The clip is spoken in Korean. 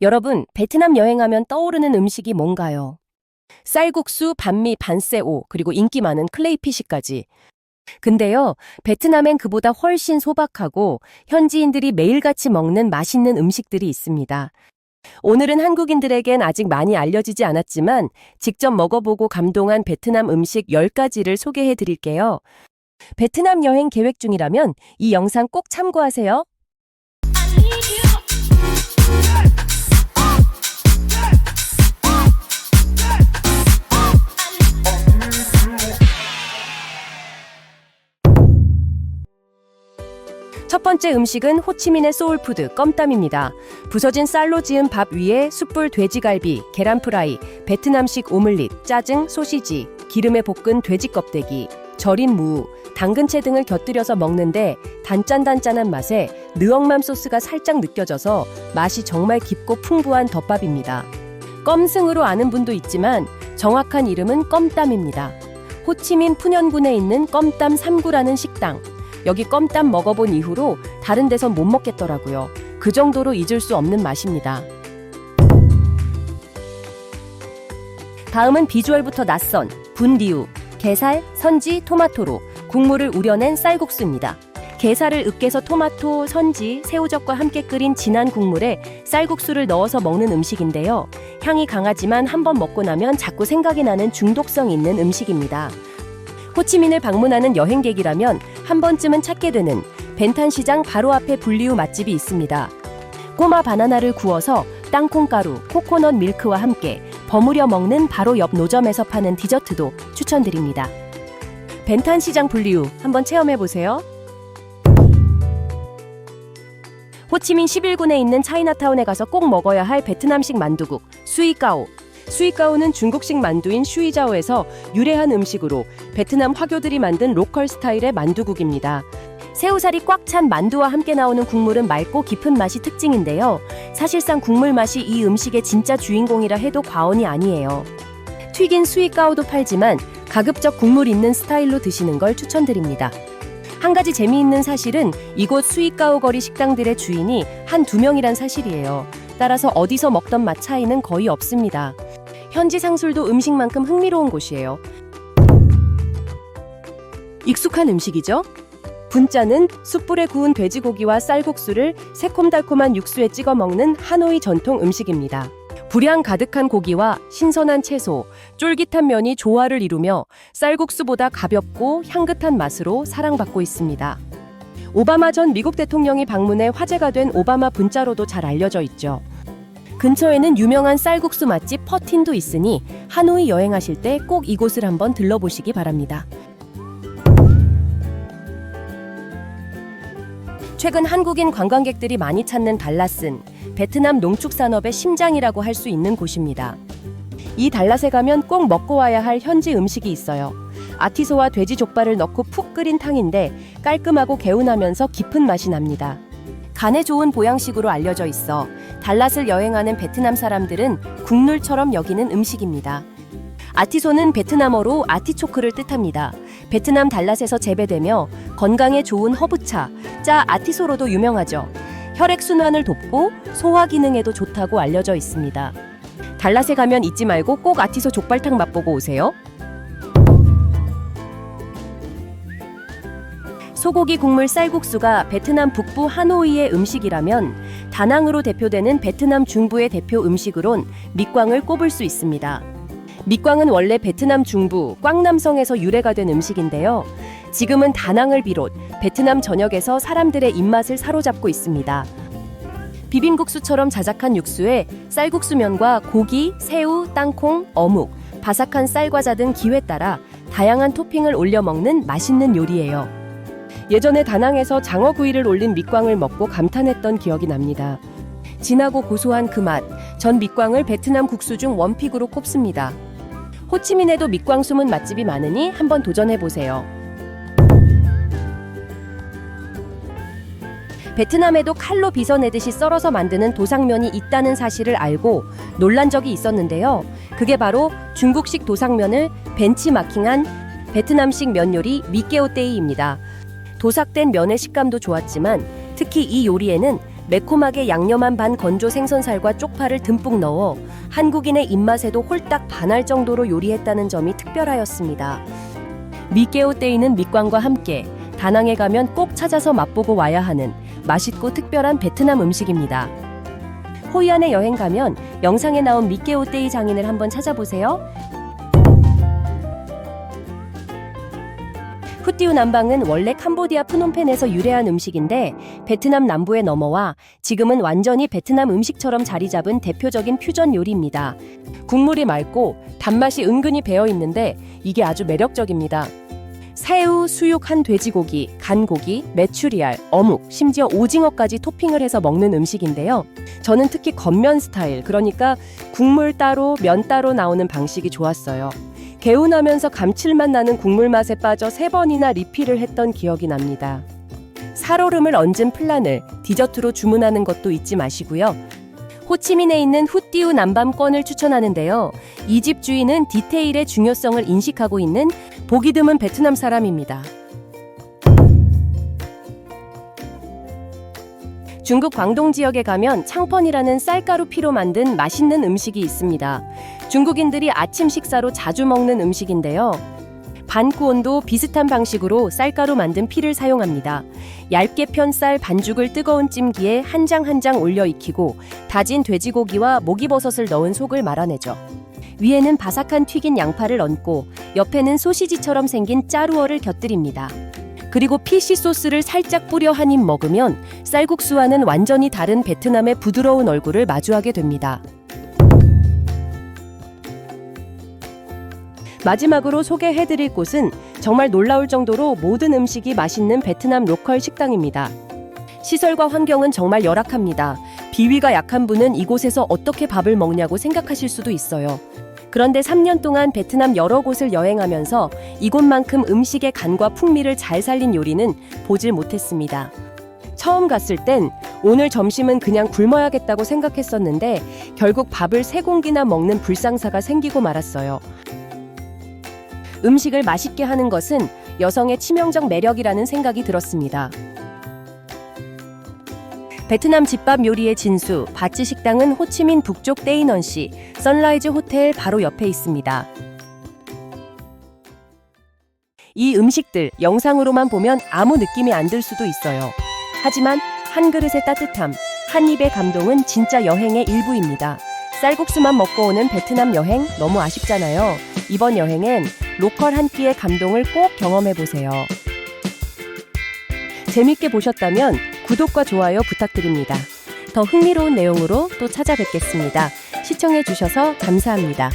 여러분, 베트남 여행하면 떠오르는 음식이 뭔가요? 쌀국수, 반미, 반새오, 그리고 인기 많은 클레이피쉬까지. 근데요, 베트남엔 그보다 훨씬 소박하고 현지인들이 매일같이 먹는 맛있는 음식들이 있습니다. 오늘은 한국인들에겐 아직 많이 알려지지 않았지만 직접 먹어보고 감동한 베트남 음식 10가지를 소개해 드릴게요. 베트남 여행 계획 중이라면 이 영상 꼭 참고하세요. 첫 번째 음식은 호치민의 소울푸드 껌땀입니다. 부서진 쌀로 지은 밥 위에 숯불 돼지갈비, 계란 프라이, 베트남식 오믈릿, 짜증, 소시지, 기름에 볶은 돼지 껍데기, 절인 무, 당근채 등을 곁들여서 먹는데 단짠단짠한 맛에 느엉맘 소스가 살짝 느껴져서 맛이 정말 깊고 풍부한 덮밥입니다. 껌승으로 아는 분도 있지만 정확한 이름은 껌땀입니다. 호치민 푸년군에 있는 껌땀 3구라는 식당. 여기 껌땀 먹어본 이후로 다른 데선 못 먹겠더라고요. 그 정도로 잊을 수 없는 맛입니다. 다음은 비주얼부터 낯선 분리우, 게살, 선지, 토마토로 국물을 우려낸 쌀국수입니다. 게살을 으깨서 토마토, 선지, 새우젓과 함께 끓인 진한 국물에 쌀국수를 넣어서 먹는 음식인데요. 향이 강하지만 한번 먹고 나면 자꾸 생각이 나는 중독성 있는 음식입니다. 호치민을 방문하는 여행객이라면 한 번쯤은 찾게 되는 벤탄시장 바로 앞에 분리우 맛집이 있습니다. 꼬마 바나나를 구워서 땅콩가루, 코코넛 밀크와 함께 버무려 먹는 바로 옆 노점에서 파는 디저트도 추천드립니다. 벤탄시장 분리우 한번 체험해보세요. 호치민 11군에 있는 차이나타운에 가서 꼭 먹어야 할 베트남식 만두국 수이까오. 수이까오는 중국식 만두인 슈이자오에서 유래한 음식으로 베트남 화교들이 만든 로컬 스타일의 만두국입니다. 새우살이 꽉 찬 만두와 함께 나오는 국물은 맑고 깊은 맛이 특징인데요. 사실상 국물 맛이 이 음식의 진짜 주인공이라 해도 과언이 아니에요. 튀긴 수이까오도 팔지만 가급적 국물 있는 스타일로 드시는 걸 추천드립니다. 한 가지 재미있는 사실은 이곳 수이까오 거리 식당들의 주인이 한두 명이란 사실이에요. 따라서 어디서 먹던 맛 차이는 거의 없습니다. 현지 상술도 음식만큼 흥미로운 곳이에요. 익숙한 음식이죠? 분짜는 숯불에 구운 돼지고기와 쌀국수를 새콤달콤한 육수에 찍어 먹는 하노이 전통 음식입니다. 불향 가득한 고기와 신선한 채소, 쫄깃한 면이 조화를 이루며 쌀국수보다 가볍고 향긋한 맛으로 사랑받고 있습니다. 오바마 전 미국 대통령이 방문해 화제가 된 오바마 분짜로도 잘 알려져 있죠. 근처에는 유명한 쌀국수 맛집 퍼틴도 있으니 하노이 여행하실 때 꼭 이곳을 한번 들러보시기 바랍니다. 최근 한국인 관광객들이 많이 찾는 달랏은 베트남 농축산업의 심장이라고 할 수 있는 곳입니다. 이 달랏에 가면 꼭 먹고 와야 할 현지 음식이 있어요. 아티소와 돼지 족발을 넣고 푹 끓인 탕인데 깔끔하고 개운하면서 깊은 맛이 납니다. 간에 좋은 보양식으로 알려져 있어 달랏을 여행하는 베트남 사람들은 국룰처럼 여기는 음식입니다. 아티소는 베트남어로 아티초크를 뜻합니다. 베트남 달랏에서 재배되며 건강에 좋은 허브차, 짜 아티소로도 유명하죠. 혈액순환을 돕고 소화 기능에도 좋다고 알려져 있습니다. 달랏에 가면 잊지 말고 꼭 아티소 족발탕 맛보고 오세요. 소고기 국물 쌀국수가 베트남 북부 하노이의 음식이라면 다낭으로 대표되는 베트남 중부의 대표 음식으론 밑광을 꼽을 수 있습니다. 밑광은 원래 베트남 중부 꽝남성에서 유래가 된 음식인데요. 지금은 다낭을 비롯 베트남 전역에서 사람들의 입맛을 사로잡고 있습니다. 비빔국수처럼 자작한 육수에 쌀국수면과 고기, 새우, 땅콩, 어묵, 바삭한 쌀과자 등 기회에 따라 다양한 토핑을 올려 먹는 맛있는 요리예요. 예전에 다낭에서 장어구이를 올린 밑광을 먹고 감탄했던 기억이 납니다. 진하고 고소한 그 맛, 전 밑광을 베트남 국수 중 원픽으로 꼽습니다. 호치민에도 밑광 숨은 맛집이 많으니 한번 도전해보세요. 베트남에도 칼로 빗어내듯이 썰어서 만드는 도상면이 있다는 사실을 알고 놀란 적이 있었는데요. 그게 바로 중국식 도상면을 벤치마킹한 베트남식 면 요리 미깨오떼이입니다. 도삭된 면의 식감도 좋았지만 특히 이 요리에는 매콤하게 양념한 반 건조 생선살과 쪽파를 듬뿍 넣어 한국인의 입맛에도 홀딱 반할 정도로 요리했다는 점이 특별하였습니다. 미깨오떼이는 밑광과 함께 다낭에 가면 꼭 찾아서 맛보고 와야 하는 맛있고 특별한 베트남 음식입니다. 호이안에 여행 가면 영상에 나온 미깨오떼이 장인을 한번 찾아보세요. 푸띠우 남방은 원래 캄보디아 프놈펜에서 유래한 음식인데 베트남 남부에 넘어와 지금은 완전히 베트남 음식처럼 자리 잡은 대표적인 퓨전 요리입니다. 국물이 맑고 단맛이 은근히 배어 있는데 이게 아주 매력적입니다. 새우, 수육한 돼지고기, 간고기, 메추리알, 어묵, 심지어 오징어까지 토핑을 해서 먹는 음식인데요. 저는 특히 겉면 스타일, 그러니까 국물 따로, 면 따로 나오는 방식이 좋았어요. 개운하면서 감칠맛 나는 국물 맛에 빠져 3번이나 리필을 했던 기억이 납니다. 살얼음을 얹은 플란을 디저트로 주문하는 것도 잊지 마시고요. 호치민에 있는 후띠우 남밤권을 추천하는데요. 이 집 주인은 디테일의 중요성을 인식하고 있는 보기 드문 베트남 사람입니다. 중국 광동 지역에 가면 창펀이라는 쌀가루 피로 만든 맛있는 음식이 있습니다. 중국인들이 아침 식사로 자주 먹는 음식인데요. 반꾸온도 비슷한 방식으로 쌀가루 만든 피를 사용합니다. 얇게 편 쌀 반죽을 뜨거운 찜기에 한 장 한 장 올려 익히고 다진 돼지고기와 목이버섯을 넣은 속을 말아내죠. 위에는 바삭한 튀긴 양파를 얹고 옆에는 소시지처럼 생긴 짜루어를 곁들입니다. 그리고 피시 소스를 살짝 뿌려 한 입 먹으면 쌀국수와는 완전히 다른 베트남의 부드러운 얼굴을 마주하게 됩니다. 마지막으로 소개해드릴 곳은 정말 놀라울 정도로 모든 음식이 맛있는 베트남 로컬 식당입니다. 시설과 환경은 정말 열악합니다. 비위가 약한 분은 이곳에서 어떻게 밥을 먹냐고 생각하실 수도 있어요. 그런데 3년 동안 베트남 여러 곳을 여행하면서 이곳만큼 음식의 간과 풍미를 잘 살린 요리는 보질 못했습니다. 처음 갔을 땐 오늘 점심은 그냥 굶어야겠다고 생각했었는데 결국 밥을 3공기나 먹는 불상사가 생기고 말았어요. 음식을 맛있게 하는 것은 여성의 치명적 매력이라는 생각이 들었습니다. 베트남 집밥 요리의 진수, 바찌 식당은 호치민 북쪽 떼이넌시 선라이즈 호텔 바로 옆에 있습니다. 이 음식들 영상으로만 보면 아무 느낌이 안 들 수도 있어요. 하지만 한 그릇의 따뜻함, 한 입의 감동은 진짜 여행의 일부입니다. 쌀국수만 먹고 오는 베트남 여행 너무 아쉽잖아요. 이번 여행엔 로컬 한 끼의 감동을 꼭 경험해보세요. 재밌게 보셨다면 구독과 좋아요 부탁드립니다. 더 흥미로운 내용으로 또 찾아뵙겠습니다. 시청해주셔서 감사합니다.